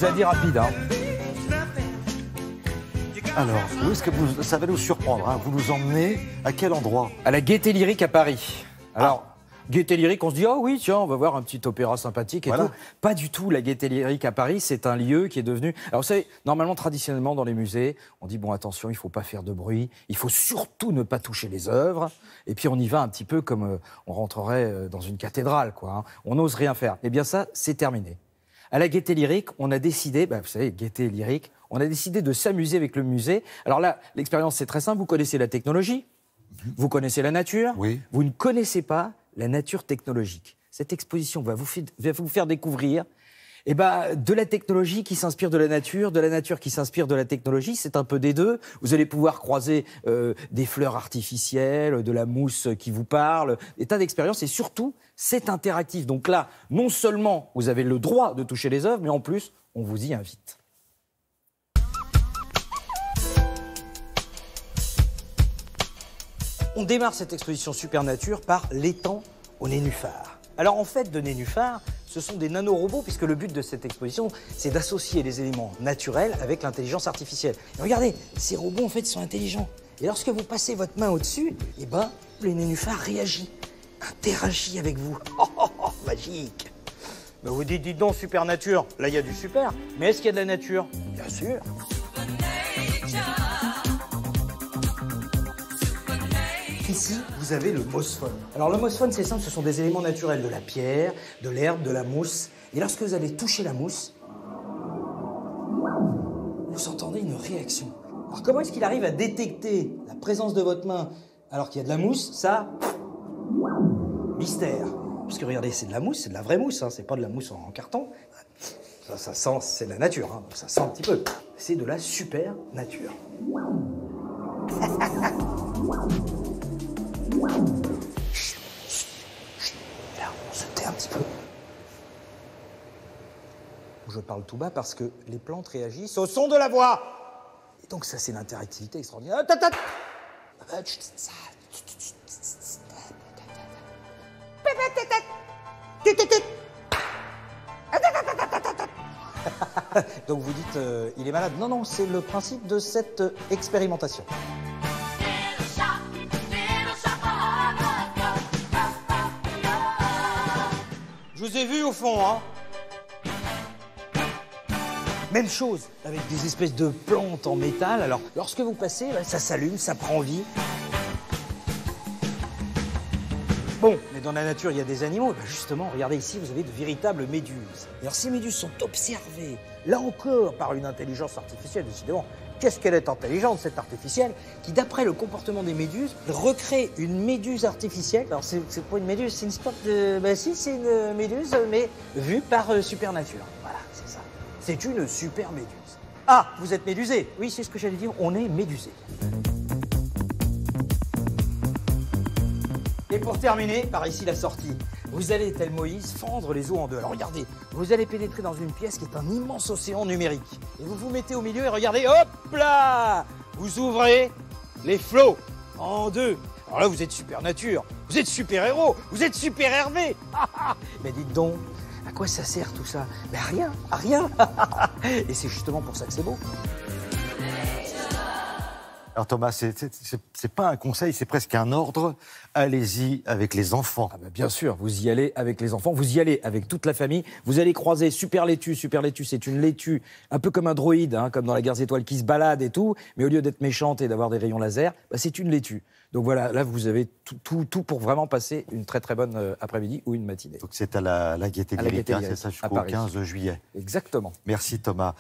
vous a dit rapide, hein. Alors, où est-ce que ça va nous surprendre, hein? Vous nous emmenez à quel endroit? À la Gaîté Lyrique à Paris. Alors, Gaîté Lyrique, on se dit, oh oui, tiens, on va voir un petit opéra sympathique et tout. Pas du tout, la Gaîté Lyrique à Paris, c'est un lieu qui est devenu... Alors, vous savez, normalement, traditionnellement, dans les musées, on dit, bon, attention, il ne faut pas faire de bruit, il faut surtout ne pas toucher les œuvres, et puis on y va un petit peu comme on rentrerait dans une cathédrale, quoi. Hein. On n'ose rien faire. Eh bien, ça, c'est terminé. À la Gaîté Lyrique, on a décidé, vous savez, Gaîté Lyrique, on a décidé de s'amuser avec le musée. Alors là, l'expérience, c'est très simple, vous connaissez la technologie, vous connaissez la nature, vous ne connaissez pas la nature technologique. Cette exposition va vous faire découvrir de la technologie qui s'inspire de la nature qui s'inspire de la technologie. C'est un peu des deux. Vous allez pouvoir croiser des fleurs artificielles, de la mousse qui vous parle, des tas d'expériences. Et surtout, c'est interactif. Donc là, non seulement vous avez le droit de toucher les œuvres, mais en plus, on vous y invite. On démarre cette exposition Super Nature par l'étang aux nénuphars. Alors en fait, de nénuphars, ce sont des nanorobots, puisque le but de cette exposition, c'est d'associer les éléments naturels avec l'intelligence artificielle. Et regardez, ces robots, en fait, sont intelligents. Et lorsque vous passez votre main au-dessus, les nénuphars réagissent, interagissent avec vous. Magique! Ben vous dites donc Super Nature, là il y a du super, mais est-ce qu'il y a de la nature? Bien sûr. Ici, vous avez le mosphone. Alors le mosphone, c'est simple, ce sont des éléments naturels, de la pierre, de l'herbe, de la mousse. Et lorsque vous allez toucher la mousse, vous entendez une réaction. Alors comment est-ce qu'il arrive à détecter la présence de votre main alors qu'il y a de la mousse? Ça, mystère. Parce que regardez, c'est de la mousse, c'est de la vraie mousse, hein, c'est pas de la mousse en carton. Ça sent, c'est de la nature, hein, donc ça sent un petit peu. C'est de la super nature. Là, on se tait un petit peu. Je parle tout bas parce que les plantes réagissent au son de la voix. Et donc ça, c'est l'interactivité extraordinaire. Donc vous dites, il est malade. Non, non, c'est le principe de cette expérimentation. Je vous ai vu au fond, hein. Même chose avec des espèces de plantes en métal. Alors, lorsque vous passez, ça s'allume, ça prend vie. Bon, mais dans la nature, il y a des animaux. Justement, regardez ici, vous avez de véritables méduses. Alors, ces méduses sont observées, là encore, par une intelligence artificielle, décidément. Qu'est-ce qu'elle est intelligente, cette artificielle, qui, d'après le comportement des méduses, recrée une méduse artificielle. Alors, c'est pas une méduse, c'est une sorte de... si, c'est une méduse, mais vue par Super Nature. Voilà, c'est ça. C'est une super méduse. Ah, vous êtes médusé? Oui, c'est ce que j'allais dire, on est médusé. Et pour terminer, par ici la sortie, vous allez, tel Moïse, fendre les eaux en deux. Alors regardez, vous allez pénétrer dans une pièce qui est un immense océan numérique. Et vous vous mettez au milieu et regardez, hop là! Vous ouvrez les flots en deux. Alors là, vous êtes Super Nature, vous êtes super héros, vous êtes super Hervé. Mais dites donc, à quoi ça sert tout ça? Mais à rien, à rien. Et c'est justement pour ça que c'est beau. Alors Thomas, c'est pas un conseil, c'est presque un ordre. Allez-y avec les enfants. Ah bien sûr, vous y allez avec les enfants, vous y allez avec toute la famille. Vous allez croiser Super Laitue. Super Laitue, c'est une laitue un peu comme un droïde, hein, comme dans la Guerre des Étoiles, qui se balade et tout. Mais au lieu d'être méchante et d'avoir des rayons laser, c'est une laitue. Donc voilà, là vous avez tout pour vraiment passer une très très bonne après-midi ou une matinée. Donc c'est à la Gaîté Lyrique, c'est ça, jusqu'au 15 juillet. Exactement. Merci Thomas.